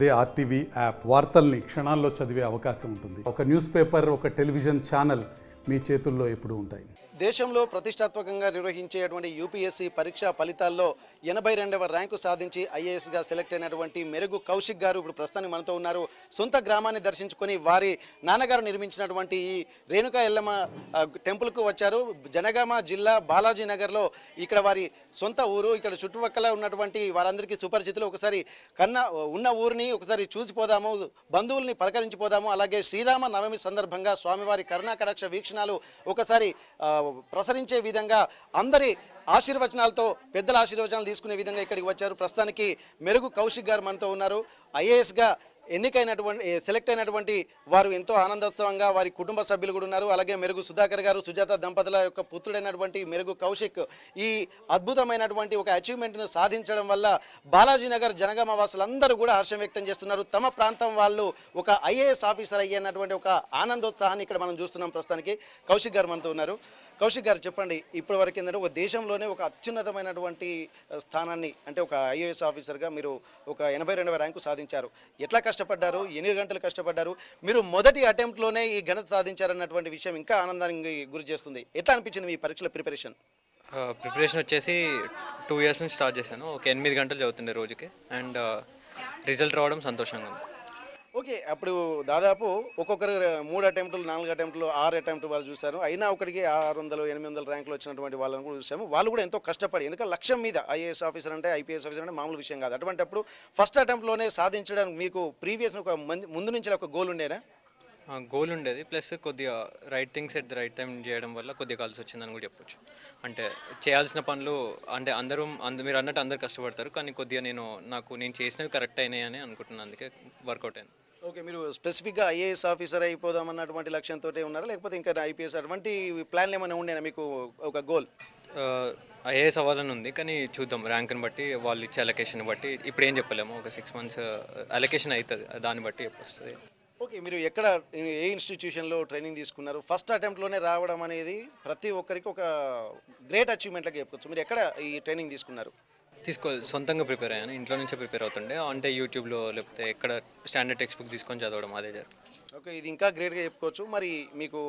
అదే RTV app వార్తల్ని క్షణాల్లో చదివే అవకాశం ఉంటుంది. ఒక న్యూస్ పేపర్, ఒక టెలివిజన్ ఛానల్ మీ చేతుల్లో ఎప్పుడూ ఉంటాయి. దేశంలో ప్రతిష్టాత్మకంగా నిర్వహించేటువంటి యూపీఎస్సీ పరీక్షా ఫలితాల్లో 82వ ర్యాంకు సాధించి ఐఏఎస్గా సెలెక్ట్ అయినటువంటి మెరుగు కౌశిక్ గారు ఇప్పుడు ప్రస్తుతానికి మనతో ఉన్నారు. సొంత గ్రామాన్ని దర్శించుకొని వారి నాన్నగారు నిర్మించినటువంటి ఈ రేణుకా ఎల్లమ్మ టెంపుల్కు వచ్చారు. జనగామ జిల్లా బాలాజీ నగర్లో ఇక్కడ వారి సొంత ఊరు. ఇక్కడ చుట్టుపక్కల ఉన్నటువంటి వారందరికీ సుపరిచితులు. ఒకసారి ఉన్న ఊరిని ఒకసారి చూసిపోదాము, బంధువుల్ని పలకరించిపోదాము. అలాగే శ్రీరామ నవమి సందర్భంగా స్వామివారి కరుణాకటాక్ష వీక్షణాలు ఒకసారి ప్రసరించే విధంగా అందరి ఆశీర్వచనాలతో, పెద్దల ఆశీర్వచనాలు తీసుకునే విధంగా ఇక్కడికి వచ్చారు. ప్రస్తుతానికి మెరుగు కౌశిక్ గారు మనతో ఉన్నారు. ఐఏఎస్గా సెలెక్ట్ అయినటువంటి వారు ఎంతో ఆనందోత్సవంగా వారి కుటుంబ సభ్యులు కూడా ఉన్నారు. అలాగే మెరుగు సుధాకర్ గారు, సుజాత దంపతుల యొక్క పుత్రుడైనటువంటి మెరుగు కౌశిక్ ఈ అద్భుతమైనటువంటి ఒక అచీవ్మెంట్ను సాధించడం వల్ల బాలాజీ నగర్ జనగామ వాసులందరూ కూడా హర్షం వ్యక్తం చేస్తున్నారు. తమ ప్రాంతం వాళ్ళు ఒక ఐఏఎస్ ఆఫీసర్ అయ్యేటటువంటి ఒక ఆనందోత్సాహాన్ని ఇక్కడ మనం చూస్తున్నాం. ప్రస్తుతానికి కౌశిక్ గారు మనతో ఉన్నారు. కౌశిక్ గారు చెప్పండి, ఇప్పటి వరకు ఏంటంటే ఒక దేశంలోనే ఒక అత్యున్నతమైనటువంటి స్థానాన్ని, అంటే ఒక ఐఏఎస్ ఆఫీసర్గా మీరు ఒక 82వ ర్యాంకు సాధించారు. ఎట్లా కష్టపడ్డారు, ఎన్ని గంటలు కష్టపడ్డారు, మీరు మొదటి అటెంప్ట్లోనే ఈ ఘనత సాధించారన్నటువంటి విషయం ఇంకా ఆనందానికి గురి చేస్తుంది. ఎట్లా అనిపించింది మీ పరీక్షల ప్రిపరేషన్? ప్రిపరేషన్ వచ్చేసి 2 ఇయర్స్ నుంచి స్టార్ట్ చేశాను. ఒక 8 గంటలు చదువుతుండే రోజుకి. అండ్ రిజల్ట్ రావడం సంతోషంగా ఉంది. ఓకే, అప్పుడు దాదాపు ఒక్కొక్కరు 3 అటెంప్టులు, 4 అటెంప్టులు, 6 అటెంప్ట్ వాళ్ళు చూశారు. అయినా ఒకటికి 600, 800 ర్యాంకులు వచ్చినటువంటి వాళ్ళని కూడా చూసాము. వాళ్ళు కూడా ఎంతో కష్టపడి, ఎందుకంటే లక్ష్యం మీద ఐఏఎస్ ఆఫీసర్ అంటే, ఐపీఎస్ ఆఫీసర్ అంటే మామూలు విషయం కాదు. అటువంటిప్పుడు ఫస్ట్ అటెంప్ట్లోనే సాధించడానికి మీకు ప్రీవియస్ ఒక ముందు నుంచి ఒక గోల్ ఉండేనా? గోల్ ఉండేది, ప్లస్ కొద్దిగా right things at the right time చేయడం వల్ల కొద్దిగా కలిసి వచ్చిందని కూడా చెప్పొచ్చు. అంటే చేయాల్సిన పనులు, అంటే మీరు అన్నట్టు అందరు కష్టపడతారు, కానీ కొద్దిగా నేను చేసినవి కరెక్ట్ అయినాయి అని అనుకుంటున్నాను. అందుకే వర్కౌట్ అయింది. ఓకే, మీరు స్పెసిఫిక్గా ఐఏఎస్ ఆఫీసర్ అయిపోదామన్నటువంటి లక్ష్యంతో ఉన్నారా, లేకపోతే ఇంకా ఐపీఎస్ అటువంటి ప్లాన్లు ఏమైనా ఉండేనా మీకు ఒక గోల్? ఐఏఎస్ అవ్వాలని ఉంది, కానీ చూద్దాం ర్యాంక్ని బట్టి, వాళ్ళు ఇచ్చే అలొకేషన్ బట్టి. ఇప్పుడు ఏం చెప్పలేము, ఒక 6 months అలొకేషన్ అవుతుంది, దాన్ని బట్టి వస్తుంది. ఓకే, మీరు ఎక్కడ, ఏ ఇన్స్టిట్యూషన్లో ట్రైనింగ్ తీసుకున్నారు? ఫస్ట్ అటెంప్ట్లోనే రావడం అనేది ప్రతి ఒక్కరికి ఒక గ్రేట్ అచీవ్మెంట్గా చెప్పుకోవచ్చు. మీరు ఎక్కడ ఈ ట్రైనింగ్ తీసుకున్నారు? సొంతంగా ప్రిపేర్ అయ్యాను, ఇంట్లో నుంచే ప్రిపేర్ అవుతుండే. అంటే యూట్యూబ్లో లేకపోతే ఎక్కడ స్టాండర్డ్ టెక్స్ట్ బుక్ తీసుకొని చదవడం, అదే జరుగుతుంది. ఓకే, ఇది ఇంకా గ్రేట్గా చెప్పుకోవచ్చు. మరి మీకు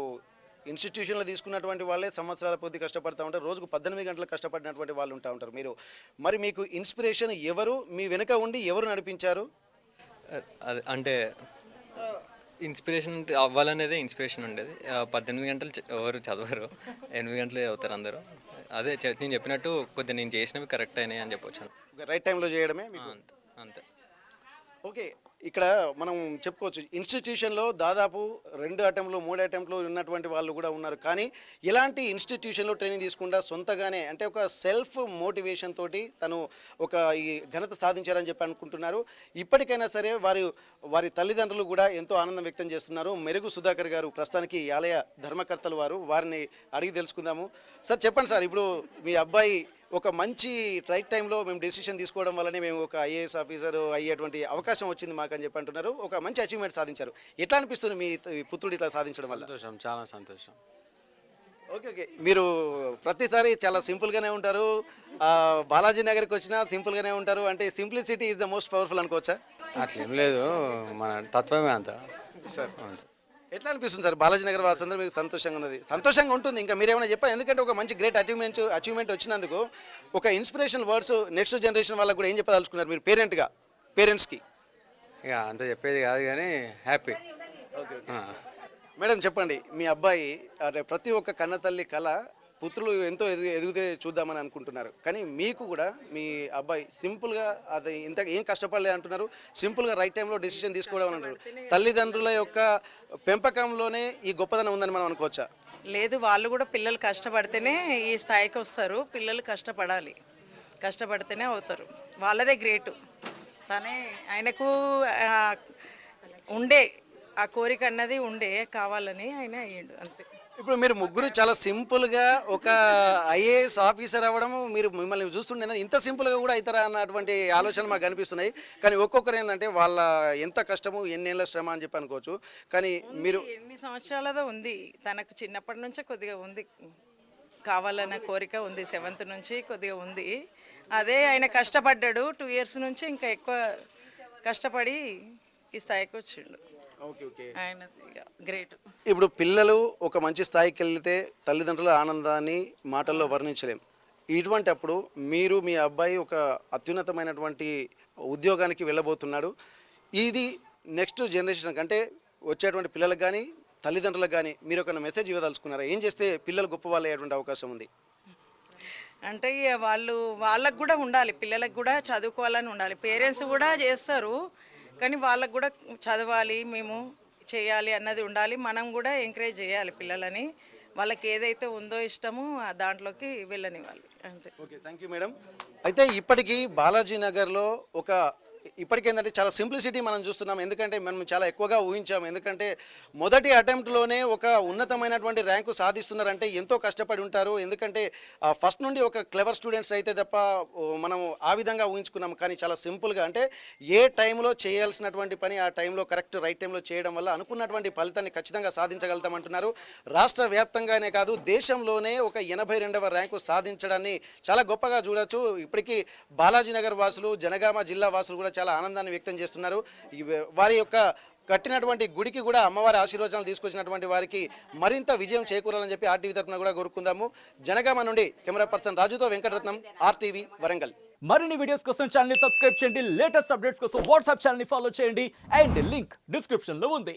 ఇన్స్టిట్యూషన్లో తీసుకున్నటువంటి వాళ్ళే సంవత్సరాల కొద్ది కష్టపడుతూ ఉంటారు, రోజుకు 18 గంటలు కష్టపడినటువంటి వాళ్ళు ఉంటారు. మీకు ఇన్స్పిరేషన్ ఎవరు, మీ వెనుక ఉండి ఎవరు నడిపించారు? అంటే ఇన్స్పిరేషన్ అవ్వాలనేదే ఇన్స్పిరేషన్ ఉండేది. 18 గంటలు ఎవరు చదవరు, 8 గంటలే చదువుతారు అందరూ. అదే నేను చెప్పినట్టు కొద్దిగా నేను చేసినవి కరెక్ట్ అయినాయి అని చెప్పొచ్చు. రైట్ టైంలో చేయడమే అంతే. ఓకే, ఇక్కడ మనం చెప్పుకోవచ్చు ఇన్స్టిట్యూషన్లో దాదాపు 2 అటెంప్ట్లు, 3 అటెంప్ట్లు ఉన్నటువంటి వాళ్ళు కూడా ఉన్నారు. కానీ ఇలాంటి ఇన్స్టిట్యూషన్లో ట్రైనింగ్ తీసుకుంటా సొంతగానే, అంటే ఒక సెల్ఫ్ మోటివేషన్ తోటి తను ఒక ఈ ఘనత సాధించారని చెప్పి అనుకుంటున్నారు. ఇప్పటికైనా సరే వారి తల్లిదండ్రులు కూడా ఎంతో ఆనందం వ్యక్తం చేస్తున్నారు. మెరుగు సుధాకర్ గారు ప్రస్తుతానికి ఆలయ ధర్మకర్తలు, వారిని అడిగి తెలుసుకుందాము. సార్ చెప్పండి సార్, ఇప్పుడు మీ అబ్బాయి ఒక మంచి రైట్ టైంలో మేము డెసిషన్ తీసుకోవడం వల్లనే మేము ఒక ఐఏఎస్ ఆఫీసర్ అయ్యేటువంటి అవకాశం వచ్చింది మాకు అని చెప్పి అంటున్నారు. ఒక మంచి అచీవ్మెంట్ సాధించారు. ఎట్లా అనిపిస్తుంది మీ పుత్రుడు ఇట్లా సాధించడం వల్ల? సంతోషం, చాలా సంతోషం. ఓకే, మీరు ప్రతిసారి చాలా సింపుల్గానే ఉంటారు, బాలాజీ నగర్కి వచ్చినా సింపుల్గానే ఉంటారు. అంటే simplicity is the most powerful అనుకోవచ్చా? అట్లేం లేదు, మన తత్వమే అంత. సార్ ఎట్లా అనిపిస్తుంది సార్, బాలాజీ నగర్ వాసులందరూ మీకు సంతోషంగా ఉన్నది? సంతోషంగా ఉంటుంది. ఇంకా మీరు ఏమైనా చెప్పారు, ఎందుకంటే ఒక మంచి గ్రేట్ అచీవ్మెంట్ వచ్చినందుకు ఒక ఇన్స్పిరేషన్ వర్డ్స్ నెక్స్ట్ జనరేషన్ వాళ్ళకి కూడా ఏం చెప్పదలుచుకున్నారు మీరు పేరెంట్స్కి? ఇక అంత చెప్పేది కాదు, కానీ హ్యాపీ. ఓకే, మేడం చెప్పండి, మీ అబ్బాయి ప్రతి ఒక్క కన్నతల్లి కళ పుత్రులు ఎంతో ఎదిగితే చూద్దామని అనుకుంటున్నారు. కానీ మీకు కూడా మీ అబ్బాయి సింపుల్గా, అది ఇంత ఏం కష్టపడలేదు అంటున్నారు, సింపుల్గా రైట్ టైంలో డెసిషన్ తీసుకోవడం అంటారు. తల్లిదండ్రుల యొక్క పెంపకంలోనే ఈ గొప్పదనం ఉందని మనం అనుకోవచ్చా? లేదు, వాళ్ళు కూడా పిల్లలు కష్టపడితేనే ఈ స్థాయికి వస్తారు. పిల్లలు కష్టపడాలి, కష్టపడితేనే అవుతారు. వాళ్ళదే గ్రేటు. ఆయనకు ఉండే ఆ కోరిక అన్నది కావాలని ఆయన అయ్యిండు, అంతే. ఇప్పుడు మీరు ముగ్గురు చాలా సింపుల్గా ఒక ఐఏఎస్ ఆఫీసర్ అవ్వడం, మిమ్మల్ని చూస్తుండే ఇంత సింపుల్గా కూడా అవుతారా అన్నటువంటి ఆలోచన మాకు కనిపిస్తున్నాయి. కానీ ఒక్కొక్కరు ఏంటంటే వాళ్ళ ఎంత కష్టము, ఎన్నేళ్ళ శ్రమ అని చెప్పి అనుకోవచ్చు. కానీ మీరు ఎన్ని సంవత్సరాలదో ఉంది, తనకు చిన్నప్పటి నుంచే కొద్దిగా ఉంది, కావాలన్న కోరిక ఉంది. 7th నుంచి కొద్దిగా ఉంది. అదే ఆయన కష్టపడ్డాడు 2 years నుంచి, ఇంకా ఎక్కువ కష్టపడి ఈ స్థాయికి వచ్చిండు. Okay okay. ఆయన గ్రేట్. ఇప్పుడు పిల్లలు ఒక మంచి స్థాయికి వెళ్తే తల్లిదండ్రుల ఆనందాన్ని మాటల్లో వర్ణించలేం. ఇటువంటి అప్పుడు మీరు మీ అబ్బాయి ఒక అత్యున్నతమైనటువంటి ఉద్యోగానికి వెళ్ళబోతున్నాడు. ఇది నెక్స్ట్ జనరేషన్ అంటే వచ్చేటువంటి పిల్లలకు కానీ తల్లిదండ్రులకు కానీ మీరు ఒక మెసేజ్ ఇవ్వదలుచుకున్నారా? ఏం చేస్తే పిల్లలు గొప్ప వాళ్ళు అయ్యేటువంటి అవకాశం ఉంది? అంటే ఇక వాళ్ళకు కూడా ఉండాలి, పిల్లలకు కూడా చదువుకోవాలని ఉండాలి. పేరెంట్స్ కూడా చేస్తారు, కానీ వాళ్ళకు కూడా చదవాలి, మేము చేయాలి అన్నది ఉండాలి. మనం కూడా ఎంకరేజ్ చేయాలి పిల్లలని. వాళ్ళకి ఏదైతే ఉందో ఇష్టమో దాంట్లోకి వెళ్ళనివ్వాలి అంతే. Okay, thank you madam. అయితే ఇప్పటికీ బాలాజీ నగర్లో ఇప్పటికేంటంటే చాలా సింప్లిసిటీ మనం చూస్తున్నాం. ఎందుకంటే మనం చాలా ఎక్కువగా ఊహించాము. ఎందుకంటే మొదటి అటెంప్ట్లోనే ఒక ఉన్నతమైనటువంటి ర్యాంకు సాధిస్తున్నారంటే ఎంతో కష్టపడి ఉంటారు. ఎందుకంటే ఫస్ట్ నుండి ఒక క్లెవర్ స్టూడెంట్స్ అయితే తప్ప మనం ఆ విధంగా ఊహించుకున్నాం. కానీ చాలా సింపుల్గా అంటే ఏ టైంలో చేయాల్సినటువంటి పని ఆ టైంలో కరెక్ట్ రైట్ టైంలో చేయడం వల్ల అనుకున్నటువంటి ఫలితాన్ని ఖచ్చితంగా సాధించగలుగుతామంటున్నారు. రాష్ట్ర వ్యాప్తంగానే కాదు దేశంలోనే ఒక 82వ ర్యాంకు సాధించడాన్ని చాలా గొప్పగా చూడొచ్చు. ఇప్పటికీ బాలాజీ నగర్ వాసులు, జనగామ జిల్లా వాసులు కూడా చాలా ఆనందాన్ని వ్యక్తం చేస్తున్నారు. వారి యొక్క కట్టినటువంటి గుడికి కూడా అమ్మవారి ఆశీర్వచనాలు తీసుకొచ్చినటువంటి వారికి మరింత విజయం చేకూరాలని చెప్పి ఆర్టీవీ తరఫున కూడా కోరుకుందాము. జనగామ నుండి కెమెరా పర్సన్ రాజుతో వెంకటరత్నం, ఆర్టీవీ వరంగల్. మరిన్ని వీడియోస్ కోసం ఛానల్ ని సబ్స్క్రైబ్ చేయండి. లేటెస్ట్ అప్డేట్స్ కోసం వాట్సాప్ ఛానల్ ని ఫాలో చేయండి. అండ్ లింక్ డిస్క్రిప్షన్ లో ఉంది.